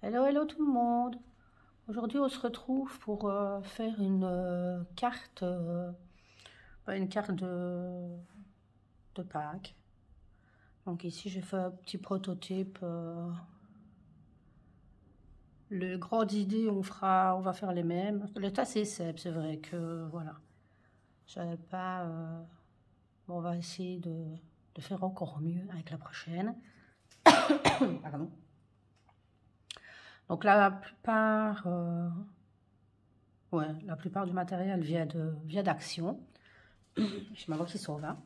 Hello, hello tout le monde. Aujourd'hui, on se retrouve pour faire une carte, une carte de Pâques. Donc ici, j'ai fait un petit prototype. Le grand idée, on va faire les mêmes. Le tas, c'est vrai que voilà. J'avais pas. Bon, on va essayer de faire encore mieux avec la prochaine. Pardon. Donc la plupart, la plupart du matériel vient d'Action. Je m'avoue qu'ils sont là.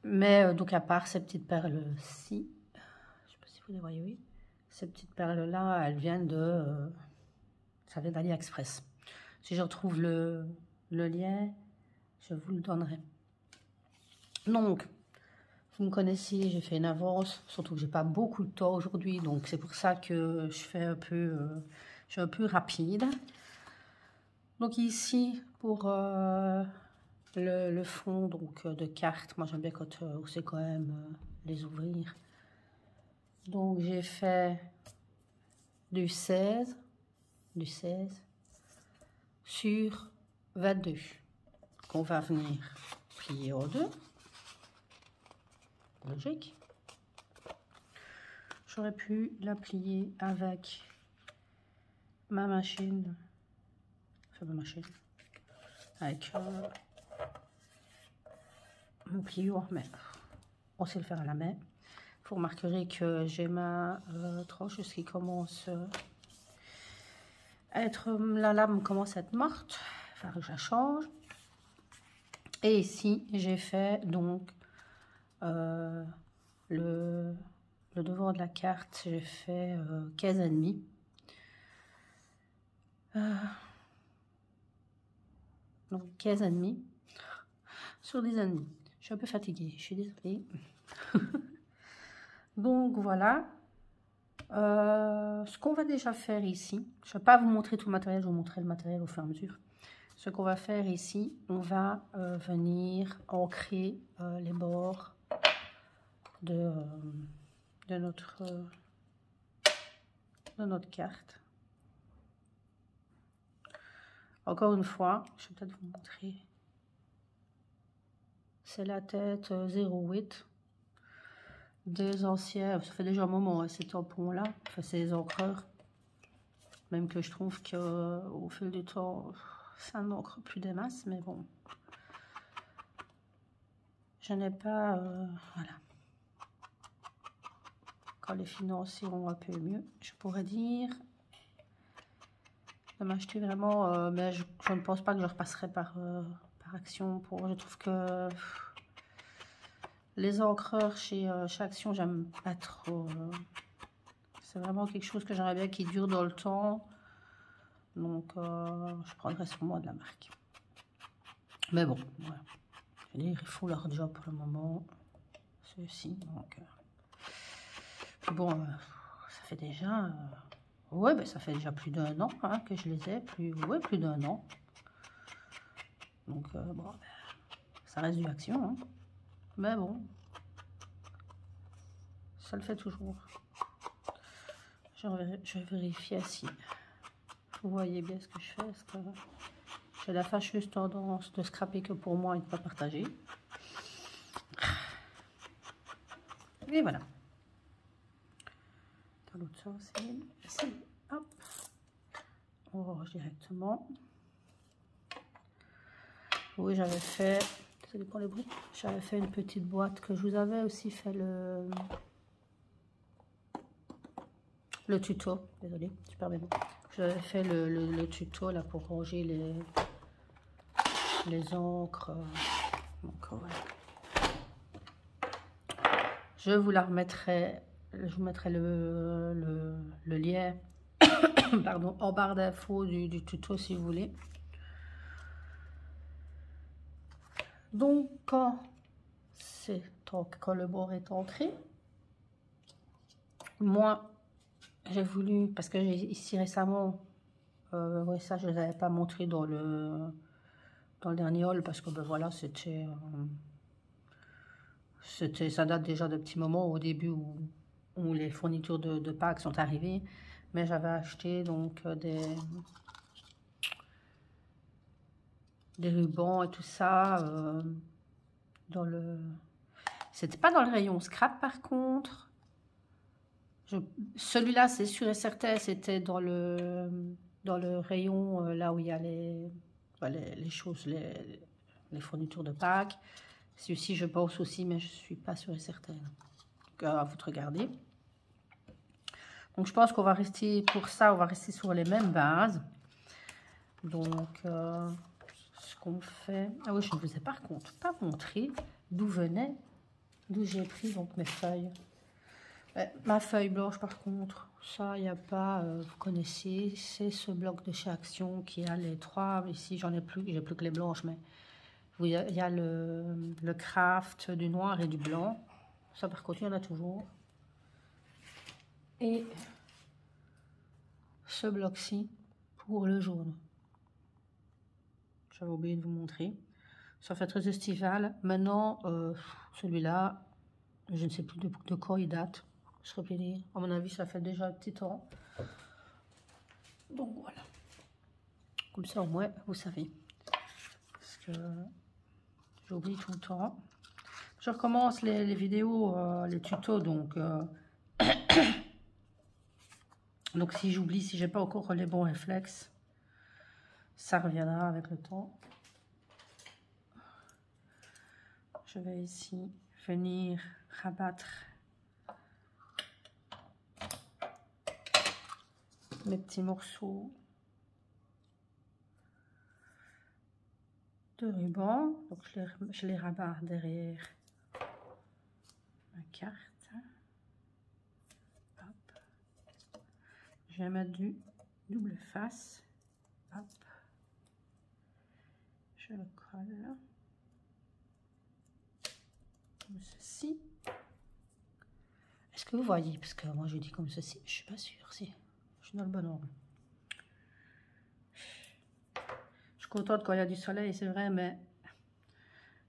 Mais donc à part ces petites perles-ci, je sais pas si vous les voyez, oui. Ces petites perles-là, elles viennent ça vient d'AliExpress. Si je retrouve le lien, je vous le donnerai. Donc, vous me connaissez, j'ai fait une avance, surtout que j'ai pas beaucoup de temps aujourd'hui, donc c'est pour ça que je fais je suis un peu rapide. Donc ici, pour le fond donc, de cartes, moi j'aime bien quand on sait quand même les ouvrir. Donc j'ai fait du 16 sur 22 qu'on va venir plier en deux. Logique. J'aurais pu la plier avec ma machine, avec mon plieur, mais on sait le faire à la main. Vous remarquerez que j'ai ma tranche qui commence à être, la lame commence à être morte, enfin je la change. Et ici j'ai fait donc le devant de la carte, j'ai fait 15,5. Donc 15,5 sur 10,5. Je suis un peu fatiguée, je suis désolée. Donc voilà. Ce qu'on va déjà faire ici, je ne vais pas vous montrer tout le matériel, je vais vous montrer le matériel au fur et à mesure. Ce qu'on va faire ici, on va venir ancrer les bords de notre carte. Encore une fois, je vais peut-être vous montrer. C'est la tête 08 des anciens, ça fait déjà un moment, hein, ces tampons-là, enfin ces encreurs. Même que je trouve qu'au fil du temps, ça n'encre plus des masses, mais bon. Je n'ai pas, voilà. Quand les finances iront un peu mieux, je pourrais dire de m'acheter vraiment, mais je ne pense pas que je repasserai par Action. Je trouve que les encreurs chez Action, j'aime pas trop. C'est vraiment quelque chose que j'aimerais bien qui dure dans le temps. Donc, je prendrai sûrement de la marque. Mais bon, voilà. Je veux dire, ils font leur job pour le moment. Ceux-ci, donc... Puis bon, ça fait déjà... ouais, ben, ça fait déjà plus d'1 an hein, que je les ai. Plus d'1 an. Donc, bon, ben, ça reste du Action. Hein. Mais bon, ça le fait toujours. Je vais vérifier si vous voyez bien ce que je fais. Parce que j'ai la fâcheuse tendance de scraper que pour moi et de ne pas partager. Et voilà. Dans l'autre sens, ici, hop. On range directement. Oui, j'avais fait, ça dépend les bruits, j'avais fait une petite boîte que je vous avais aussi fait le tuto, désolé, je perds mes mots. J'avais fait le tuto là pour ranger les encres. Donc, ouais. Je vous la remettrai, je vous mettrai le lien pardon, en barre d'infos du tuto si vous voulez. Donc, quand le bord est ancré, moi, j'ai voulu, parce que j'ai ici récemment, ouais, ça je ne les avais pas montré dans le dernier haul, parce que ben voilà, ça date déjà de petits moments au début où les fournitures de Pâques sont arrivées. Mais j'avais acheté donc des rubans et tout ça dans le... C'était pas dans le rayon scrap par contre. Celui-là, c'est sûr et certain, c'était dans le rayon là où il y a les choses, les fournitures de Pâques. Celui-ci, je pense aussi, mais je suis pas sûre et certaine. Donc, à vous de regarder. Donc, je pense qu'on va rester, pour ça, on va rester sur les mêmes bases. Donc, ce qu'on fait... Ah oui, je ne vous ai par contre pas montré d'où j'ai pris donc mes feuilles. Ma feuille blanche, par contre, ça, il n'y a pas, vous connaissez, c'est ce bloc de chez Action qui a les trois. Ici, j'en ai plus, j'ai plus que les blanches, mais il y a le craft du noir et du blanc. Ça, par contre, il y en a toujours. Et ce bloc-ci pour le jaune. J'avais oublié de vous montrer. Ça fait très estival. Maintenant, celui-là, je ne sais plus de quand il date. Je serais dire. À mon avis, ça fait déjà un petit temps. Donc voilà. Comme ça, au moins, vous savez. Parce que j'oublie tout le temps. Je recommence les vidéos, les tutos. Donc si j'oublie, si j'ai pas encore les bons réflexes, ça reviendra avec le temps. Je vais ici venir rabattre mes petits morceaux de ruban. Donc je les rabats derrière ma carte. Hop. Je vais mettre du double face. Hop. Je le colle. Comme ceci. Est-ce que vous voyez? Parce que moi je dis comme ceci, je suis pas sûre si je suis dans le bon angle. Je suis contente quand il y a du soleil, c'est vrai, mais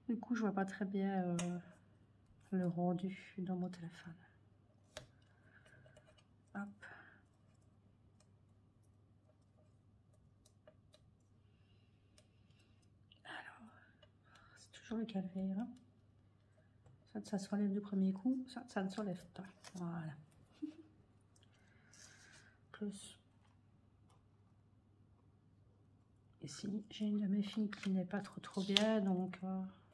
du coup je vois pas très bien le rendu dans mon téléphone. Hop. Alors, c'est toujours le calvaire. Hein. Ça se relève du premier coup, ça ne s'enlève pas. Voilà. Plus. Ici, j'ai une de mes filles qui n'est pas trop bien, donc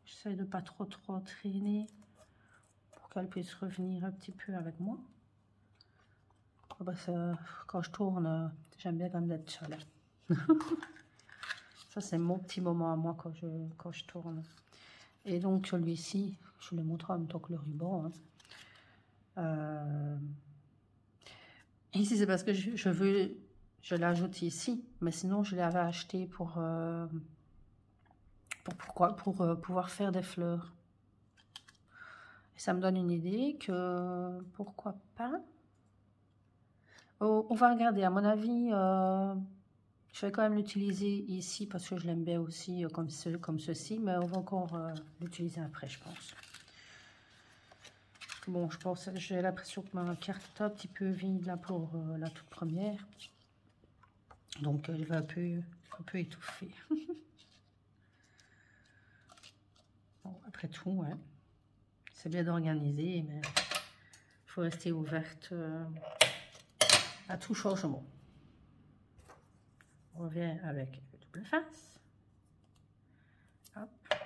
j'essaie de pas trop traîner pour qu'elle puisse revenir un petit peu avec moi. Parce que quand je tourne, j'aime bien quand même d'être seule. Ça, c'est mon petit moment à moi quand je tourne. Et donc, celui-ci, je le montre en même temps que le ruban. Hein. Ici, c'est parce que je l'ajoute ici. Mais sinon, je l'avais acheté pour pouvoir faire des fleurs. Et ça me donne une idée que, pourquoi pas. On va regarder, à mon avis, je vais quand même l'utiliser ici parce que je l'aime bien aussi comme ceci, mais on va encore l'utiliser après, je pense. Bon, je pense, j'ai l'impression que ma carte est un petit peu vide là pour la toute première. Donc, elle va un peu étouffer. Bon, après tout, hein, c'est bien d'organiser, mais il faut rester ouverte à tout changement. On revient avec le double face. Hop. Par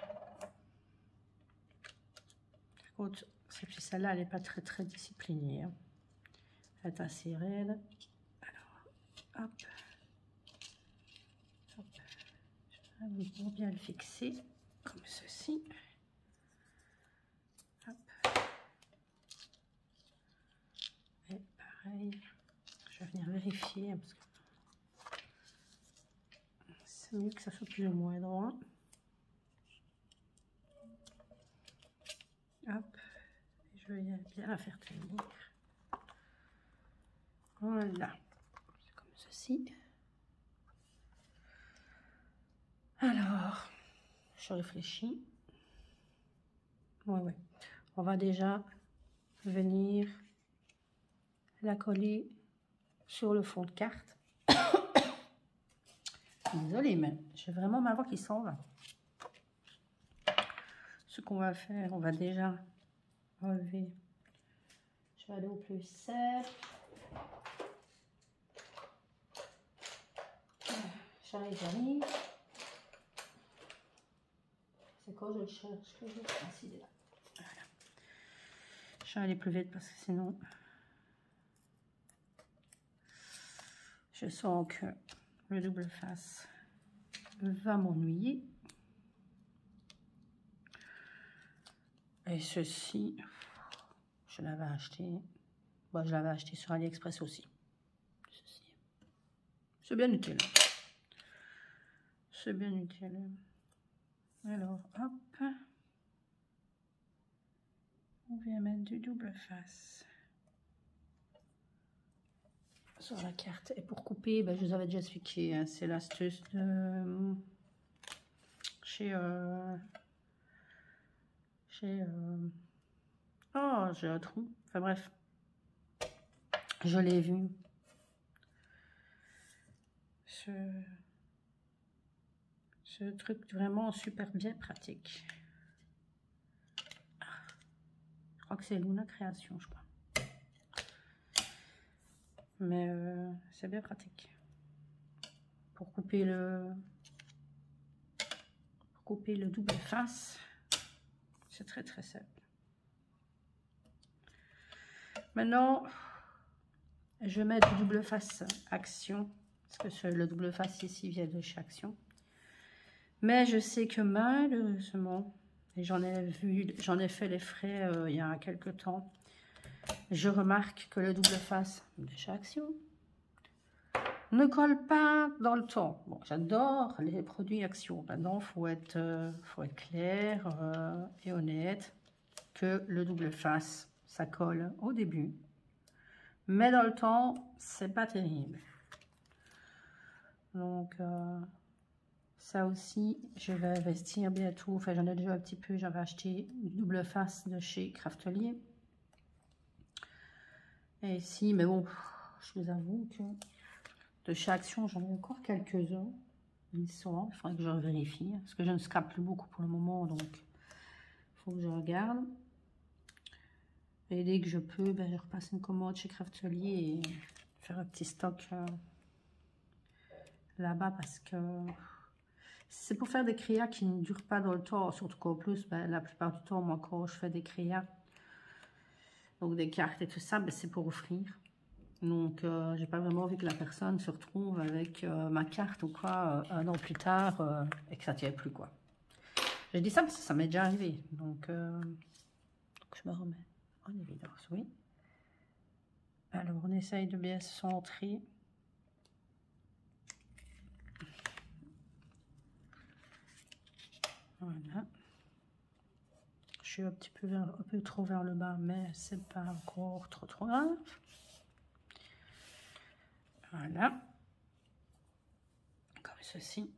contre, celle-là, elle n'est pas très disciplinée. Hein. Elle est assez raide. Alors, hop. Hop. Je vais bien le fixer, comme ceci. Hop. Et pareil, je vais venir vérifier, parce que c'est mieux que ça soit plus ou moins droit. Hop, je vais bien la faire tenir. Voilà, c'est comme ceci. Alors, je réfléchis. Ouais. On va déjà venir la coller sur le fond de carte. Désolée, mais j'ai vraiment ma voix qui s'en va. Ce qu'on va faire, on va déjà enlever. Je vais aller au plus simple. J'arrive. C'est quoi, je le cherche toujours. Ah, si, il est là. Voilà. Je vais aller plus vite parce que sinon, je sens que le double face va m'ennuyer. Et ceci, je l'avais acheté. Bon, je l'avais acheté sur AliExpress aussi. Ceci. C'est bien utile. C'est bien utile. Alors, hop. On vient mettre du double face sur la carte. Et pour couper, ben, je vous avais déjà expliqué, hein, c'est l'astuce de chez oh, j'ai un trou. Enfin bref, je l'ai vu. Ce truc vraiment super bien pratique. Je crois que c'est Luna Création, je crois. Mais c'est bien pratique. Pour couper le double face, c'est très très simple. Maintenant, je mets du double face Action, parce que le double face ici vient de chez Action. Mais je sais que malheureusement, et j'en ai fait les frais il y a quelques temps, je remarque que le double face de chez Action ne colle pas dans le temps. Bon, j'adore les produits Action. Maintenant, faut être clair et honnête que le double face, ça colle au début. Mais dans le temps, c'est pas terrible. Donc, ça aussi, je vais investir bientôt. Enfin, j'en ai déjà un petit peu. J'avais acheté une double face de chez Craftelier. Et ici, mais bon, je vous avoue que de chez Action, j'en ai encore quelques-uns. Ils sont, il faudrait que je vérifie. Parce que je ne scrape plus beaucoup pour le moment. Donc, il faut que je regarde. Et dès que je peux, ben, je repasse une commande chez Craftelier et faire un petit stock là-bas parce que c'est pour faire des créas qui ne durent pas dans le temps. Surtout qu'en plus, ben, la plupart du temps, moi, quand je fais des créas, donc des cartes et tout ça, ben, c'est pour offrir. Donc, j'ai pas vraiment envie que la personne se retrouve avec ma carte ou quoi un an plus tard et que ça ne tient plus, quoi. Je dis ça parce que ça m'est déjà arrivé. Donc, je me remets en évidence, oui. Alors, on essaye de bien se centrer. Voilà. Je suis un petit peu un peu trop vers le bas, mais c'est pas encore trop grave. Voilà. Comme ceci.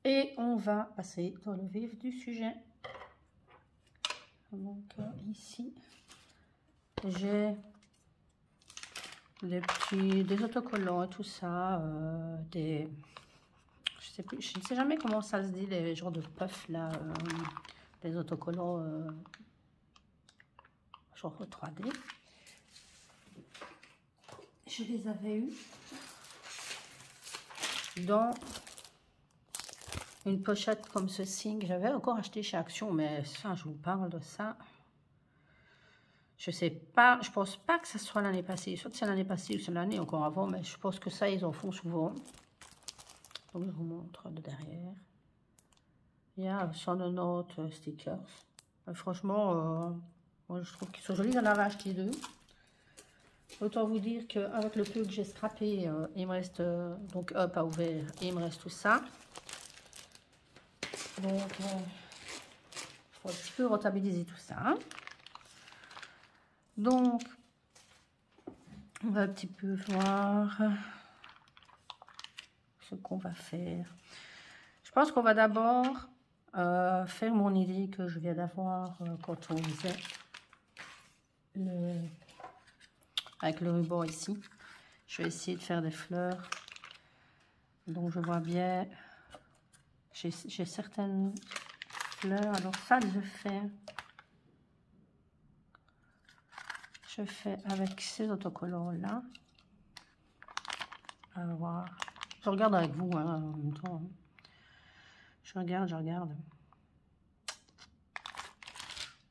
Et on va passer dans le vif du sujet. Donc ici, j'ai des autocollants et tout ça, je ne sais jamais comment ça se dit, les genres de puffs là, des autocollants genre 3D. Je les avais eus dans une pochette comme ceci que j'avais encore acheté chez Action, mais ça, je vous parle de ça. Je sais pas, je pense pas que ça soit l'année passée. Soit c'est l'année passée ou c'est l'année encore avant, mais je pense que ça, ils en font souvent. Donc, je vous montre de derrière. Il y a 190 stickers. Franchement, moi, je trouve qu'ils sont jolis. J'en avais acheté 2. Autant vous dire qu'avec le peu que j'ai scrappé, il me reste donc un pas ouvert et il me reste tout ça. Donc, il faut un petit peu rentabiliser tout ça. Donc, on va un petit peu voir ce qu'on va faire. Je pense qu'on va d'abord faire mon idée que je viens d'avoir quand on faisait avec le ruban ici. Je vais essayer de faire des fleurs. Donc je vois bien, j'ai certaines fleurs. Alors ça, je fais avec ces autocollants là. À voir. Je regarde avec vous hein, en même temps. Je regarde.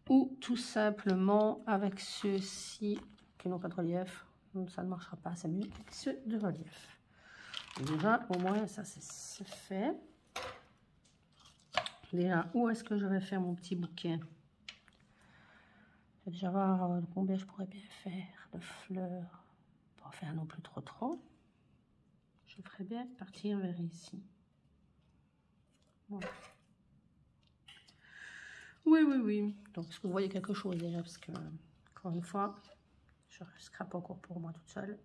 Ou tout simplement avec ceux-ci qui n'ont pas de relief. Ça ne marchera pas, c'est mieux avec ceux de relief. Déjà, au moins, ça c'est fait. Déjà, où est-ce que je vais faire mon petit bouquet? Je vais déjà voir combien je pourrais bien faire de fleurs. Pas en faire non plus trop. Je ferais bien partir vers ici. Voilà. Oui. Donc, est-ce que vous voyez quelque chose déjà? Parce que, encore une fois, je scrape encore pour moi toute seule.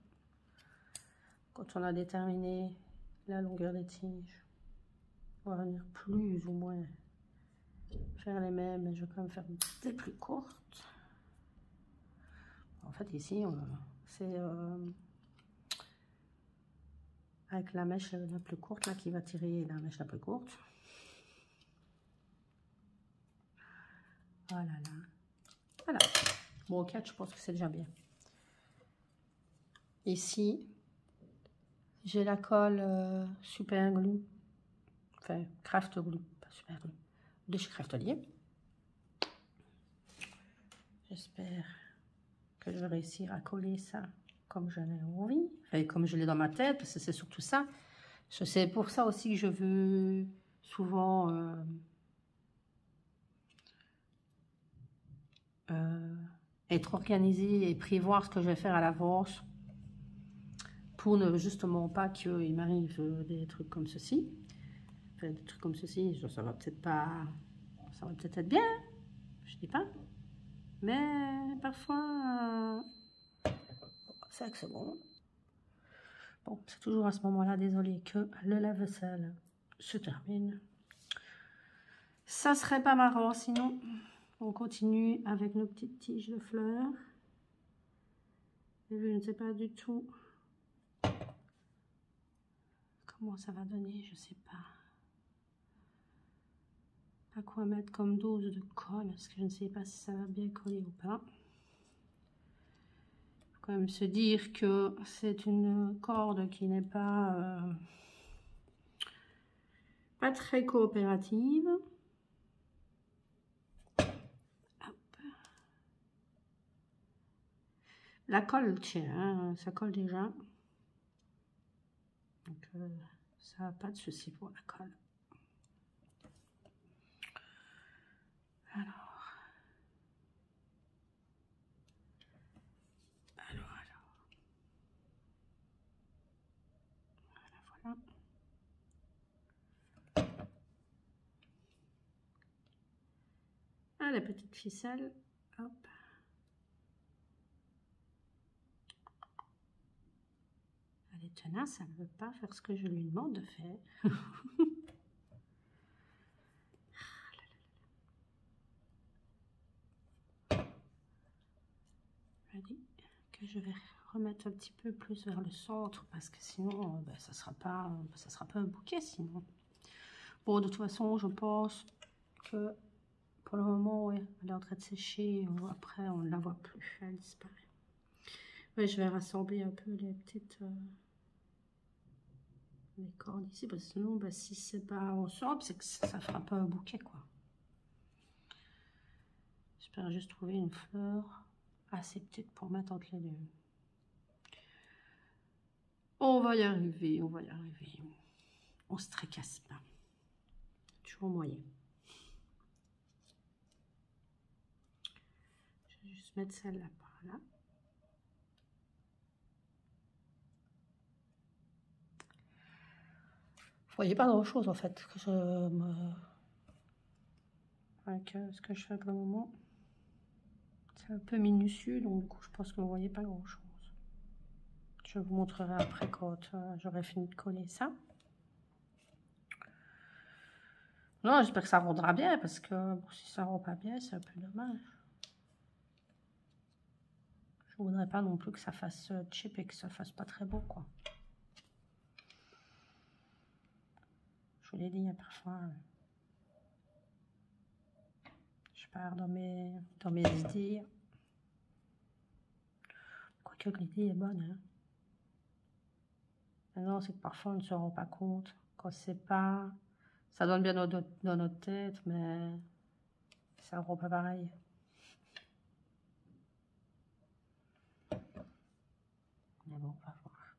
Quand on a déterminé la longueur des tiges, on va venir plus ou moins faire les mêmes, mais je vais quand même faire des plus courtes. En fait, ici, c'est avec la mèche la plus courte, là, qui va tirer la mèche la plus courte. Voilà. Bon, 4, je pense que c'est déjà bien. Ici, j'ai la colle Super Glue, enfin Craft Glue, pas Super Glue, de chez Craftelier. J'espère que je vais réussir à coller ça comme je l'ai envie, enfin comme je l'ai dans ma tête, parce que c'est surtout ça. C'est pour ça aussi que je veux souvent être organisée et prévoir ce que je vais faire à l'avance pour ne justement pas qu'il m'arrive des trucs comme ceci. Enfin, des trucs comme ceci, ça va peut-être pas, ça va peut-être être bien, je dis pas, mais parfois, c'est vrai que c'est bon. Bon, c'est toujours à ce moment-là, désolé, que le lave-vaisselle se termine. Ça serait pas marrant sinon. On continue avec nos petites tiges de fleurs. Et je ne sais pas du tout comment ça va donner, je sais pas. Pas quoi mettre comme dose de colle, parce que je ne sais pas si ça va bien coller ou pas. Il faut quand même se dire que c'est une corde qui n'est pas très coopérative. Hop. La colle tient, hein, ça colle déjà. Donc ça n'a pas de souci pour la colle. Alors. Voilà. Ah, la petite ficelle. Hop. Elle est tenace, elle ne veut pas faire ce que je lui demande de faire. Je dis que je vais remettre un petit peu plus vers le centre parce que sinon, ça sera pas un bouquet sinon. Bon, de toute façon, je pense que pour le moment, ouais, elle est en train de sécher. Après, on ne la voit plus, elle disparaît. Ouais, je vais rassembler un peu les petites les cordes ici parce que sinon, si c'est pas ensemble, c'est que ça fera pas un bouquet quoi. J'espère juste trouver une fleur assez petite pour mettre entre les deux. On va y arriver, on va y arriver. On se tracasse pas. Toujours moyen. Je vais juste mettre celle-là par là. Vous voyez pas grand chose en fait que je me... avec ce que je fais pour le moment. C'est un peu minutieux, donc du coup je pense que vous voyez pas grand chose. Je vous montrerai après quand j'aurai fini de coller ça. Non, j'espère que ça rendra bien parce que bon, si ça rend pas bien, c'est un peu dommage. Je voudrais pas non plus que ça fasse cheap et que ça fasse pas très beau, quoi. Je vous l'ai dit, il y a parfois... je pars dans mes idées. Quoique l'idée est bonne, hein. Non, c'est que parfois on ne se rend pas compte. Quand c'est pas... Ça donne bien dans notre tête, mais ça ne rend pas pareil. Mais bon, on va voir.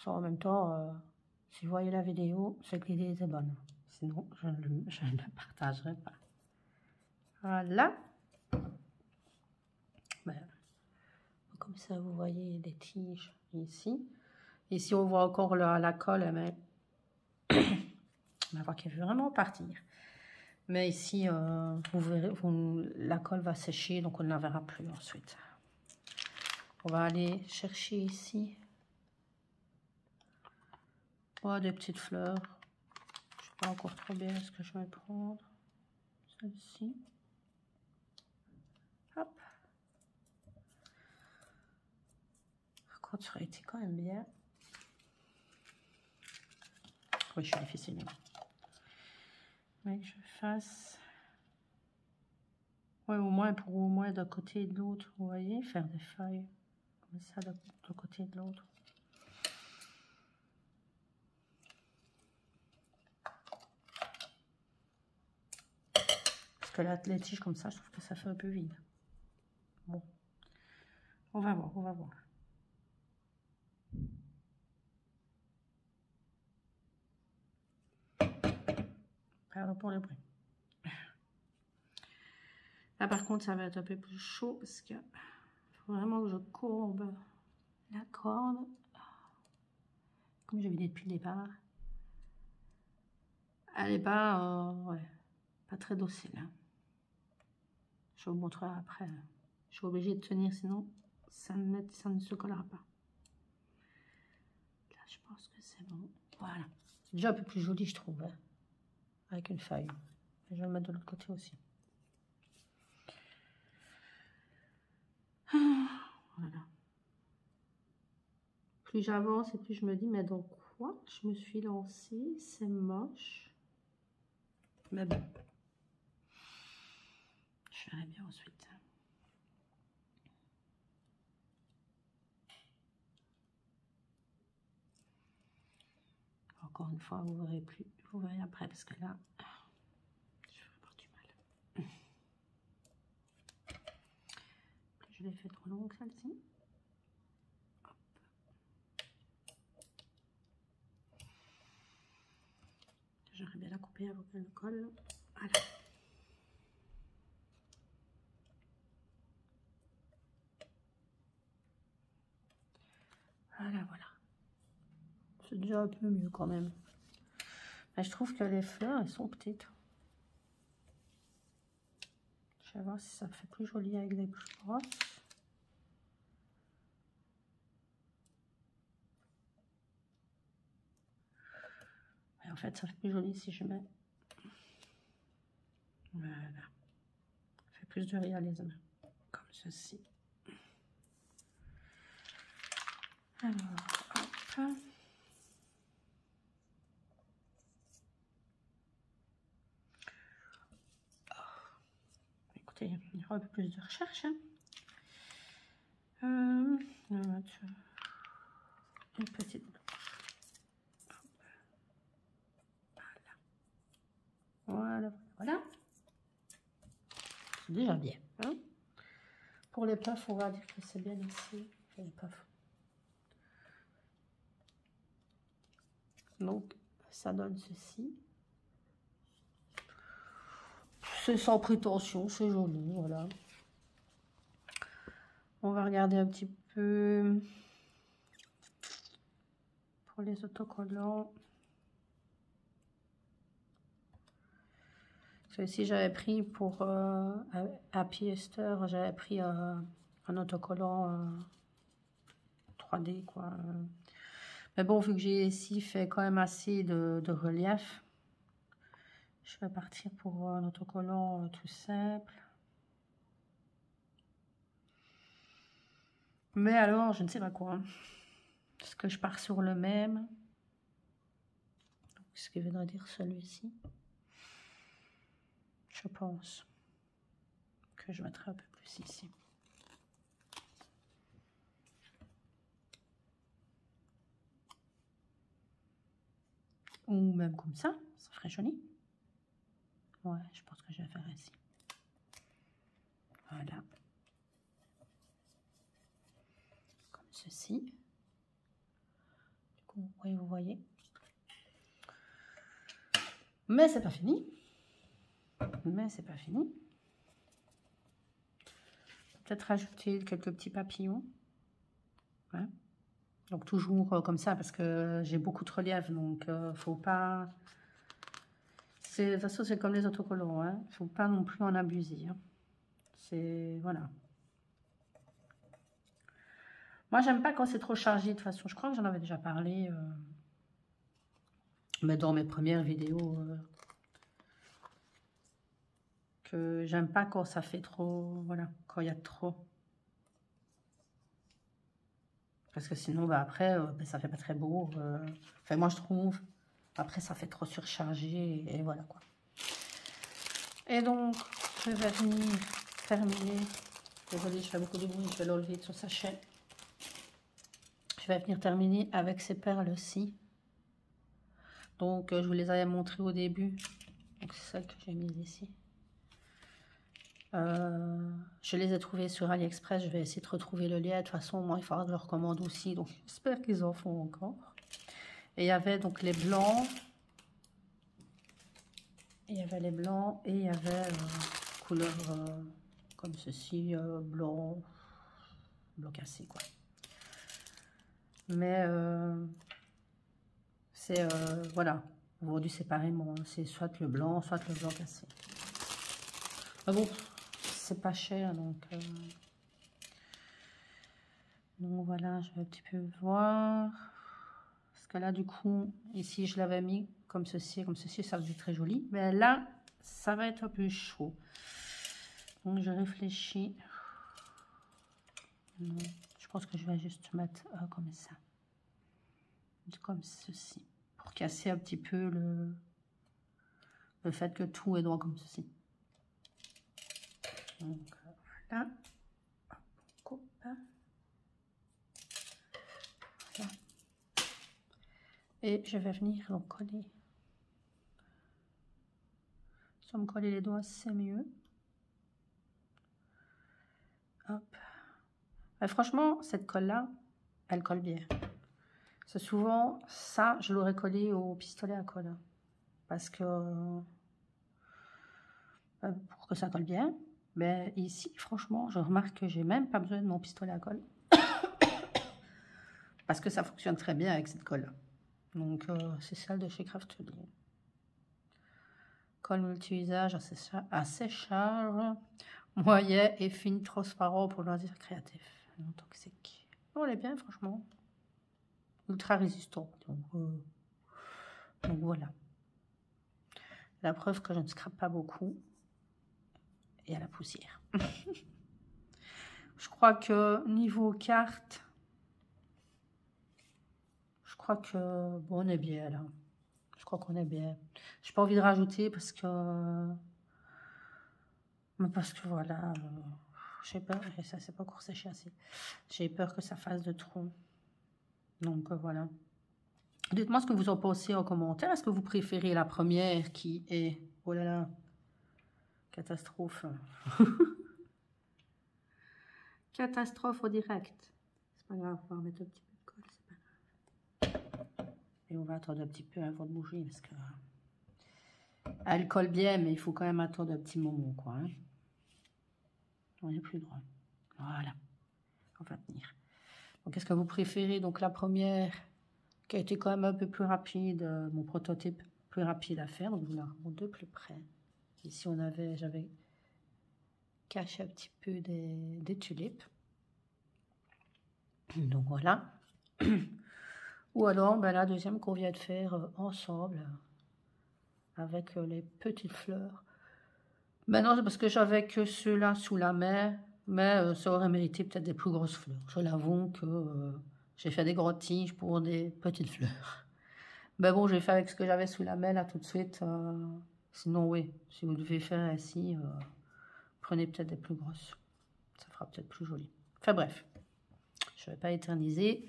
En même temps, si vous voyez la vidéo, c'est que l'idée était bonne. Sinon, je ne la partagerai pas. Voilà. Ben, comme ça, vous voyez des tiges ici. Ici, on voit encore la colle, mais on va voir qu'elle veut vraiment partir. Mais ici, vous verrez, la colle va sécher, donc on ne la verra plus ensuite. On va aller chercher ici. Oh, des petites fleurs. Je ne sais pas encore trop bien ce que je vais prendre. Celle-ci. Hop. Par contre, ça aurait été quand même bien. Oui, je suis difficile. Mais que je fasse... Ouais, au moins pour au moins d'un côté et de l'autre, vous voyez, faire des feuilles comme ça d'un côté et de l'autre. Parce que là, les tiges comme ça, je trouve que ça fait un peu vide. Bon, on va voir, on va voir. Pardon pour le bruit. Là, par contre, ça va être un peu plus chaud parce que faut vraiment que je courbe la corde. Comme j'avais dit depuis le départ. Elle n'est pas, ouais, pas très docile. Hein. Je vous montrerai après. Je suis obligée de tenir, sinon ça ne se collera pas. Là, je pense que c'est bon. Voilà. C'est déjà un peu plus joli, je trouve, hein, avec une feuille. Je vais le mettre de l'autre côté aussi. Voilà. Plus j'avance et plus je me dis, mais dans quoi je me suis lancée? C'est moche. Mais bon. Je verrai bien ensuite. Encore une fois, vous verrez plus. Vous verrez après parce que là, je vais avoir du mal. Je l'ai fait trop longue celle-ci. J'aurais bien la couper avant qu'elle colle. Voilà. Voilà, voilà. C'est déjà un peu mieux quand même. Mais je trouve que les fleurs, elles sont petites. Je vais voir si ça fait plus joli avec des plus grosses. Et en fait, ça fait plus joli si je mets... Voilà. Ça fait plus de réalisme. Comme ceci. Alors, hop. Écoutez, il y aura un peu plus de recherche. Hein. On va mettre une petite blanche. Voilà, voilà. C'est déjà bien. Hein. Pour les puffs, on va dire que c'est bien ici. Les puffs. Donc, ça donne ceci. C'est sans prétention, c'est joli, voilà. On va regarder un petit peu pour les autocollants. Celui-ci, j'avais pris pour Happy Easter, j'avais pris un autocollant 3D, quoi. Mais bon, vu que j'ai ici fait quand même assez de relief, je vais partir pour un autocollant tout simple. Mais alors, je ne sais pas quoi. Est-ce que je pars sur le même? Ce qui voudrait dire celui-ci. Je pense que je mettrai un peu plus ici. Ou même comme ça ferait joli. Ouais, je pense que je vais faire ici. Voilà. Comme ceci. Du coup, oui, vous voyez. Mais c'est pas fini. Mais c'est pas fini. Peut-être rajouter quelques petits papillons. Ouais. Donc toujours comme ça parce que j'ai beaucoup de relief. Donc faut pas... De toute façon, c'est comme les autocollants. Hein. Faut pas non plus en abuser. Hein. C'est... Voilà. Moi, j'aime pas quand c'est trop chargé de toute façon. Je crois que j'en avais déjà parlé. Mais dans mes premières vidéos... que j'aime pas quand ça fait trop... Voilà. Quand il y a trop... Parce que sinon, bah, après, ça fait pas très beau. Enfin, moi, je trouve. Après, ça fait trop surchargé. Et voilà, quoi. Et donc, je vais venir terminer. Désolée, je fais beaucoup de bruit. Je vais l'enlever de son sachet. Je vais venir terminer avec ces perles-ci. Donc, je vous les avais montrées au début. Donc, c'est celles que j'ai mises ici. Je les ai trouvées sur AliExpress. Je vais essayer de retrouver le lien. De toute façon, moi, il faudra que je leur commande aussi. Donc, j'espère qu'ils en font encore. Et il y avait donc les blancs. Il y avait les blancs et il y avait couleur comme ceci, blanc cassé, quoi. Mais c'est, voilà, vendu séparément. Hein. C'est soit le blanc cassé. Ah bon, c'est pas cher, donc voilà, je vais un petit peu voir. Parce que là, du coup, ici, je l'avais mis comme ceci, ça faisait très joli. Mais là, ça va être un peu chaud. Donc, je réfléchis. Non, je pense que je vais juste mettre comme ça. Comme ceci. Pour casser un petit peu le fait que tout est droit comme ceci. Donc, voilà. Coupe. Voilà. Et je vais venir donc coller. Si on me coller les doigts, c'est mieux. Hop. Mais franchement, cette colle-là, elle colle bien. C'est souvent ça, je l'aurais collé au pistolet à colle. Parce que pour que ça colle bien. Mais ici, franchement, je remarque que j'ai même pas besoin de mon pistolet à colle. Parce que ça fonctionne très bien avec cette colle. Donc, c'est celle de chez Craftly. Colle multi-usage à séchage, moyen et fine, transparent pour loisirs créatifs. Non toxique. Oh, elle est bien, franchement. Ultra résistant. Donc voilà. La preuve que je ne scrape pas beaucoup. Et à la poussière. Je crois que niveau carte, je crois que bon, on est bien là. Je crois qu'on est bien. J'ai pas envie de rajouter parce que voilà, j'ai peur et ça c'est pas encore séché assez. J'ai peur que ça fasse de trop. Donc voilà. Dites-moi ce que vous en pensez en commentaire. Est-ce que vous préférez la première qui est, oh là là, catastrophe. Catastrophe au direct. C'est pas grave, on va remettre un petit peu de colle, c'est pas grave. Et on va attendre un petit peu avant de bouger parce que elle colle bien, mais il faut quand même attendre un petit moment, quoi. Hein. On n'est plus droit. Voilà. On va tenir. Donc, est-ce que vous préférez donc la première qui a été quand même un peu plus rapide, mon prototype plus rapide à faire. Donc, je vous la remonte de plus près. Ici, j'avais caché un petit peu des tulipes. Donc, voilà. Ou alors, ben, la deuxième qu'on vient de faire ensemble avec les petites fleurs. Ben non, c'est parce que j'avais que ceux-là sous la main. Mais ça aurait mérité peut-être des plus grosses fleurs. Je l'avoue que j'ai fait des grosses tiges pour des petites fleurs. Mais bon, j'ai fait avec ce que j'avais sous la main là tout de suite. Sinon, oui, si vous devez faire ainsi, prenez peut-être des plus grosses. Ça fera peut-être plus joli. Enfin bref, je ne vais pas éterniser.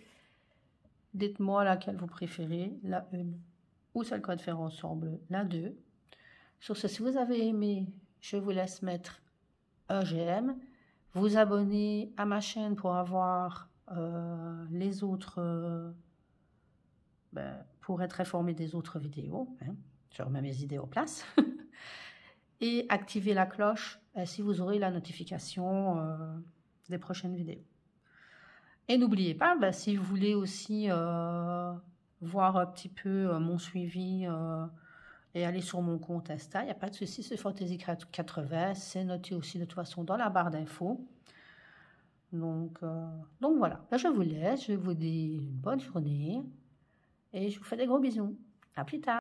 Dites-moi laquelle vous préférez, la 1 ou celle qu'on va faire ensemble, la 2. Sur ce, si vous avez aimé, je vous laisse mettre un j'aime. Vous abonner à ma chaîne pour avoir les autres... pour être informé des autres vidéos. Hein. Je remets mes idées en place. Et activer la cloche, ainsi vous aurez la notification des prochaines vidéos. Et n'oubliez pas, si vous voulez aussi voir un petit peu mon suivi et aller sur mon compte Insta, il n'y a pas de souci, c'est Fantasy80, c'est noté aussi de toute façon dans la barre d'infos. Donc voilà, je vous laisse, je vous dis une bonne journée et je vous fais des gros bisous. À plus tard.